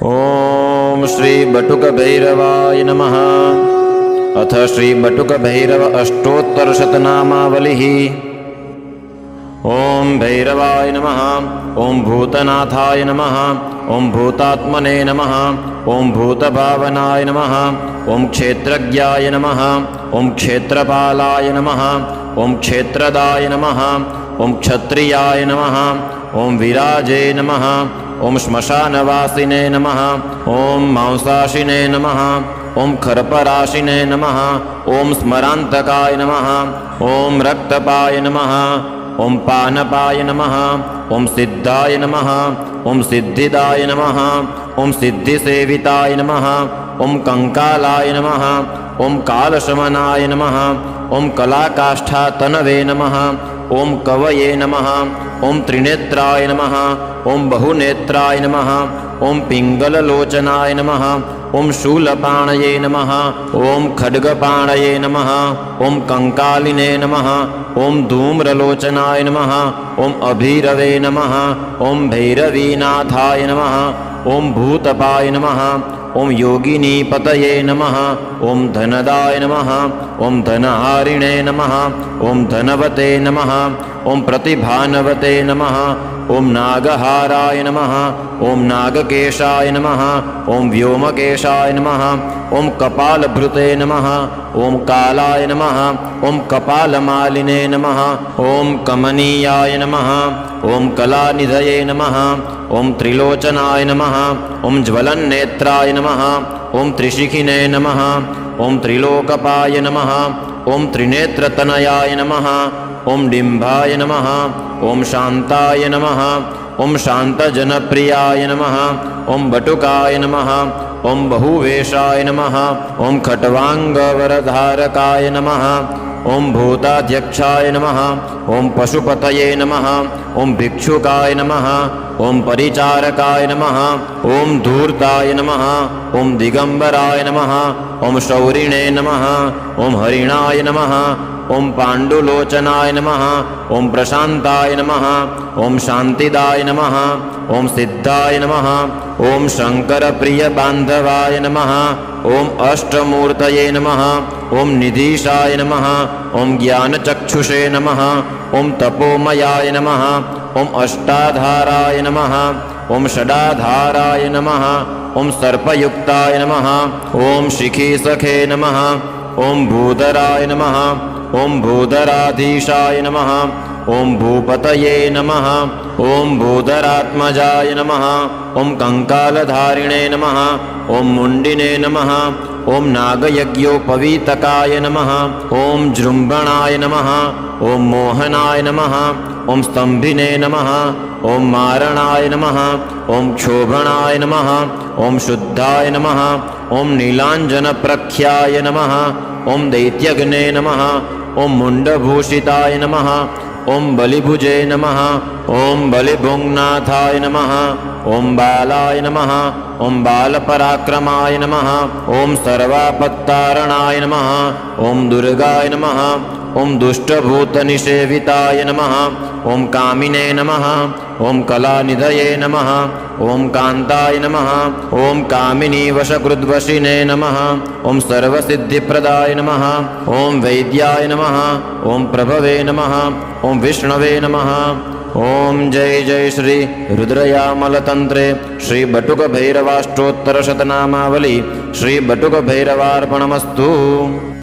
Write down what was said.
ओम श्री बटुकभैरवाय नमः। अथ श्री बटुकभैरव अष्टोत्तरशतनामावलिः। ओम भैरवाय नमः। ओम भूतनाथाय नमः। ओम भूतात्मने नमः। ओम भूतभावनाय नमः। ओम क्षेत्रज्ञाय नमः। ओम क्षेत्रपालाय नमः। ओम क्षेत्रदाय नमः। ओम क्षत्रियाय नमः। ओम विराजे नमः। ओम श्मशानवासिने नमः। ओम मांसाशिने नमः। ओम खरपराशिने नमः। ओम स्मरान्तकाय नमः। ओम रक्तपाय नमः। ओम पानपाय नमः। ओम सिद्धाय नमः। ओम सिद्धिदाय नमः। ओम सिद्धिसेविताय नमः। ओम कंकालाय नमः। ओम कालशमनाय नमः। ओम कलाकाष्ठातनवे नमः। ओम कवये नमः। ओम त्रिनेत्राय नमः। ओम बहुनेत्राय नमः। ओम पिंगललोचनाय नमः। ओम शूलपाणये नमः। ओम खड्गपाणये नमः। ओम कंकालिने नमः। ओम धूम्रलोचनाय नमः। ओम अभीरवे नमः। ओम भैरवीनाथाय नमः। ओम भूतपाय नमः। ओम योगिनीपतये नमः। ओम धनदाय नमः। ओम धनहारिणे नमः। ओम धनवते नमः। ओम प्रतिभानवते नमः। ओम नागहाराय नमः। ओम नागकेशाय नमः। ओम व्योमकेशाय नमः। ओम कपालभृते नमः। ओम कालाय नमः। ओम कपालमालिने नमः। ओम कमनीयाय नमः। ओम कलानिधये नमः। ओम त्रिलोचनाय नमः। ओम ज्वलन्नेत्राय नमः। ओम त्रिशिखिने नमः। ओम त्रिलोकपाय नमः। ओम त्रिनेत्रतनयाय नमः। ओम डिम्भाय नमः। ओम शान्ताय नमः। ओम शान्तजनप्रियाय नमः। ओम बटुकाय नमः। ओम बहुवेशाय नमः। ओम खट्वांगवरधारकाय नमः। ओम भूताध्यक्षाय नमः। ओम पशुपतये नमः। ओम भिक्षुकाय नमः। ओम परिचारकाय नमः। ओम धूर्ताय नमः। ओम दिगंबराय नमः। ओम शौरिणे नमः। ओम हरिणाय नमः। ओम पाण्डुलोचनाय नमः। ओम प्रशान्ताय नमः। ओम शान्तिदाय नमः। ओम सिद्धाय नमः। ओम शङ्करप्रियबान्धवाय नमः। ओम अष्टमूर्तये नमः। ओम निधीशाय नमः। ओम ज्ञानचक्षुषे नमः। ओम तपोमयाय नमः। ओम अष्टाधाराय नमः। ओम षडाधाराय नमः। ओम सर्पयुक्ताय नमः। ओम शिखीसखे नमः। ओम भूधराय नमः। ओम भूधराधीशाय नमः। ओम भूपतये नमः। ओम भूधरात्मजाय नमः। ओम कंकालधारिणे नमः। ओम मुंडिने नमः। ओम नागयज्ञोपवीतकाय नमः। ओम जृंभणाय नमः। ओम मोहनाय नमः। ओम स्तंभिने नमः। ओम मारणाय नमः। ओम क्षोभणाय नमः। ओम शुद्धाय नमः। ओम नीलांजनप्रख्याय नमः। ओम दैत्यग्ने नमः। ओम मुंडभूषिताय नमः। ओम बलिभुजे नमः। ओम बलिभुङ्नाथाय नमः। ओम बालाय नमः। ओम बालपराक्रमाय नमः। ओम सर्वापत्तारणाय नमः। ओम दुर्गाय नमः। ओम दुष्टभूतनिषेविताय नमः। ओम कामिने नमः। ओम कलानिधये नमः। ओम कान्ताय नमः। ओम कामिनीवशकृद्वशिने नमः। ओम सर्वसिद्धिप्रदाय नमः। ओम वैद्याय नमः। ओम प्रभवे नमः। ओम विष्णवे नमः। ओम जय जय श्री रुद्रयामलतंत्रे श्री बटुकभैरवाष्टोत्तरशतनामावली श्री बटुकभैरवार्पणमस्तु।